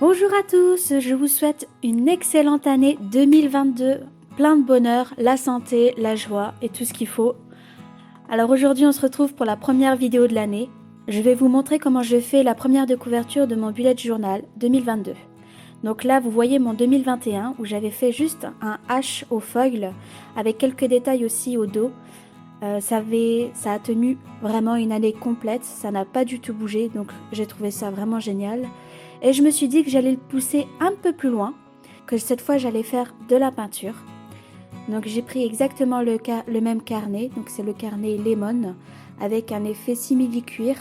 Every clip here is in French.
Bonjour à tous, je vous souhaite une excellente année 2022, plein de bonheur, la santé, la joie et tout ce qu'il faut. Alors aujourd'hui on se retrouve pour la première vidéo de l'année. Je vais vous montrer comment je fais la première de couverture de mon bullet journal 2022. Donc là vous voyez mon 2021 où j'avais fait juste un H au foil avec quelques détails aussi au dos. Ça a tenu vraiment une année complète, ça n'a pas du tout bougé, donc j'ai trouvé ça vraiment génial. Et je me suis dit que j'allais le pousser un peu plus loin, que cette fois j'allais faire de la peinture. Donc j'ai pris exactement le même carnet, donc c'est le carnet Lemon, avec un effet simili-cuir.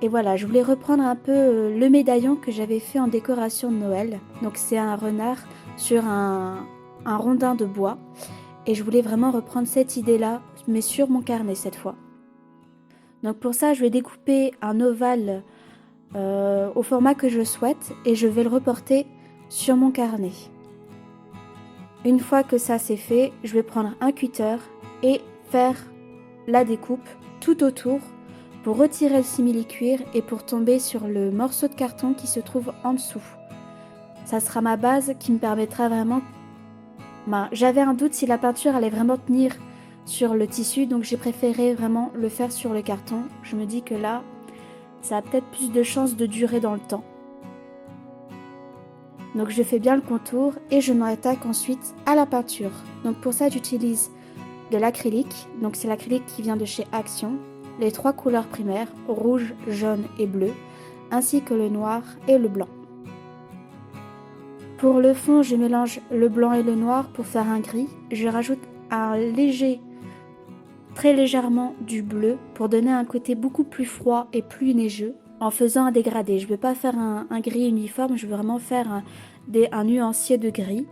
Et voilà, je voulais reprendre un peu le médaillon que j'avais fait en décoration de Noël. Donc c'est un renard sur un rondin de bois. Et je voulais vraiment reprendre cette idée-là, mais sur mon carnet cette fois. Donc pour ça, je vais découper un ovale au format que je souhaite et je vais le reporter sur mon carnet. Une fois que ça c'est fait, je vais prendre un cutter et faire la découpe tout autour pour retirer le simili-cuir et pour tomber sur le morceau de carton qui se trouve en dessous. Ça sera ma base qui me permettra vraiment... j'avais un doute si la peinture allait vraiment tenir sur le tissu, donc j'ai préféré vraiment le faire sur le carton. Je me dis que là, ça a peut-être plus de chances de durer dans le temps. Donc je fais bien le contour et je m'attaque ensuite à la peinture. Donc pour ça, j'utilise de l'acrylique. Donc c'est l'acrylique qui vient de chez Action. Les 3 couleurs primaires, rouge, jaune et bleu, ainsi que le noir et le blanc. Pour le fond, je mélange le blanc et le noir pour faire un gris. Je rajoute très légèrement du bleu pour donner un côté beaucoup plus froid et plus neigeux en faisant un dégradé. Je ne veux pas faire un gris uniforme, je veux vraiment faire un nuancier de gris.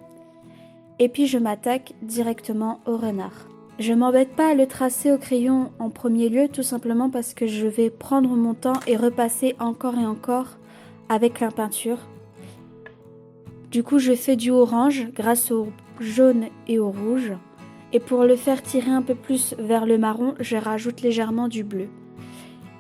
Et puis je m'attaque directement au renard. Je m'embête pas à le tracer au crayon en premier lieu, tout simplement parce que je vais prendre mon temps et repasser encore et encore avec la peinture. Du coup, je fais du orange grâce au jaune et au rouge. Et pour le faire tirer un peu plus vers le marron, je rajoute légèrement du bleu.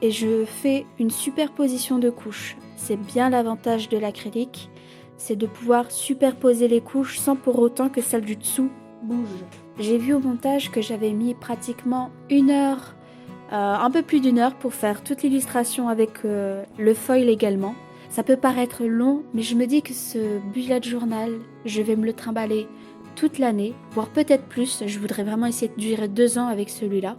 Et je fais une superposition de couches. C'est bien l'avantage de l'acrylique, c'est de pouvoir superposer les couches sans pour autant que celle du dessous bouge. J'ai vu au montage que j'avais mis pratiquement 1 heure, un peu plus d'1 heure pour faire toute l'illustration avec le foil également. Ça peut paraître long, mais je me dis que ce bullet journal, je vais me le trimballer toute l'année, voire peut-être plus. Je voudrais vraiment essayer de durer 2 ans avec celui-là.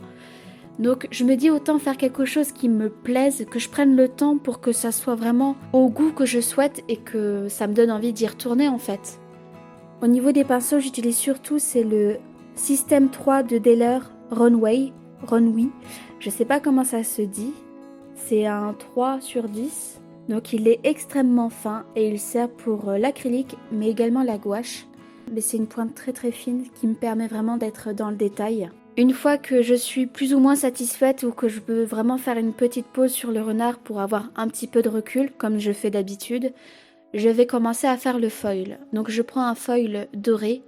Donc je me dis autant faire quelque chose qui me plaise, que je prenne le temps pour que ça soit vraiment au goût que je souhaite et que ça me donne envie d'y retourner en fait. Au niveau des pinceaux, j'utilise surtout c'est le Système 3 de Daler Runway. Je sais pas comment ça se dit. C'est un 3/10. Donc il est extrêmement fin et il sert pour l'acrylique mais également la gouache. Mais c'est une pointe très très fine qui me permet vraiment d'être dans le détail. Une fois que je suis plus ou moins satisfaite ou que je peux vraiment faire une petite pause sur le renard pour avoir un petit peu de recul comme je fais d'habitude, je vais commencer à faire le foil. Donc je prends un foil doré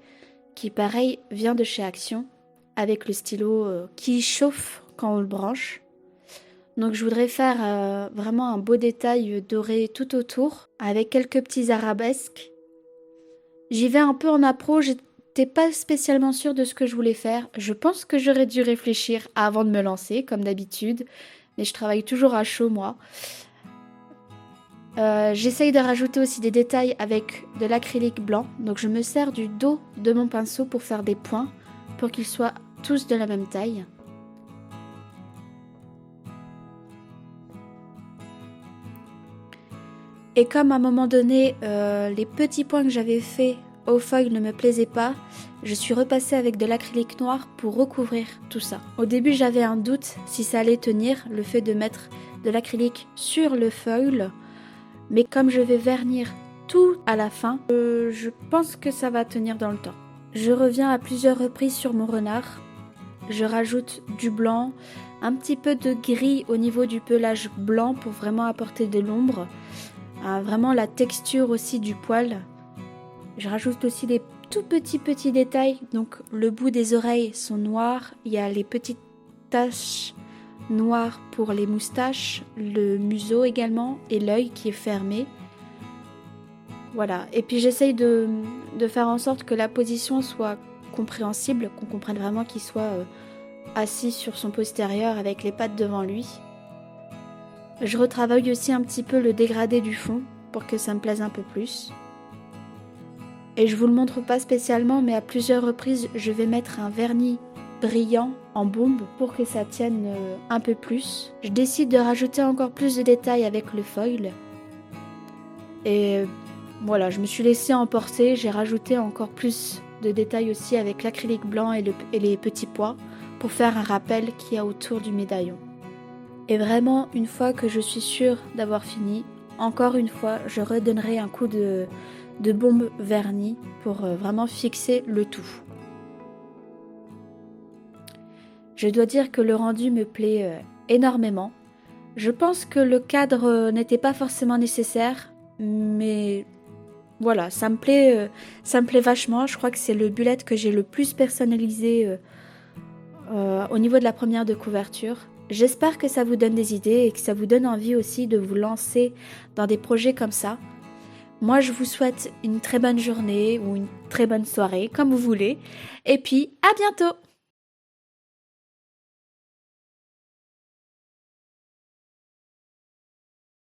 qui pareil vient de chez Action avec le stylo qui chauffe quand on le branche. Donc je voudrais faire vraiment un beau détail doré tout autour avec quelques petits arabesques. J'y vais un peu en appro, j'étais pas spécialement sûre de ce que je voulais faire. Je pense que j'aurais dû réfléchir avant de me lancer comme d'habitude, mais je travaille toujours à chaud moi. J'essaye de rajouter aussi des détails avec de l'acrylique blanc, donc je me sers du dos de mon pinceau pour faire des points, pour qu'ils soient tous de la même taille. Et comme à un moment donné, les petits points que j'avais faits au foil ne me plaisaient pas, je suis repassée avec de l'acrylique noir pour recouvrir tout ça. Au début, j'avais un doute si ça allait tenir, le fait de mettre de l'acrylique sur le foil. Mais comme je vais vernir tout à la fin, je pense que ça va tenir dans le temps. Je reviens à plusieurs reprises sur mon renard. Je rajoute du blanc, un petit peu de gris au niveau du pelage blanc pour vraiment apporter de l'ombre. Vraiment la texture aussi du poil. Je rajoute aussi des tout petits détails. Donc le bout des oreilles sont noirs. Il y a les petites taches noires pour les moustaches, le museau également et l'œil qui est fermé. Voilà. Et puis j'essaye de faire en sorte que la position soit compréhensible, qu'on comprenne vraiment qu'il soit assis sur son postérieur avec les pattes devant lui. Je retravaille aussi un petit peu le dégradé du fond pour que ça me plaise un peu plus. Et je vous le montre pas spécialement, mais à plusieurs reprises, je vais mettre un vernis brillant en bombe pour que ça tienne un peu plus. Je décide de rajouter encore plus de détails avec le foil. Et voilà, je me suis laissée emporter. J'ai rajouté encore plus de détails aussi avec l'acrylique blanc et les petits pois pour faire un rappel qu'il y a autour du médaillon. Et vraiment, une fois que je suis sûre d'avoir fini, encore une fois, je redonnerai un coup de bombe vernis pour vraiment fixer le tout. Je dois dire que le rendu me plaît énormément. Je pense que le cadre n'était pas forcément nécessaire, mais voilà, ça me plaît vachement. Je crois que c'est le bullet que j'ai le plus personnalisé au niveau de la première de couverture. J'espère que ça vous donne des idées et que ça vous donne envie aussi de vous lancer dans des projets comme ça. Moi, je vous souhaite une très bonne journée ou une très bonne soirée, comme vous voulez. Et puis, à bientôt!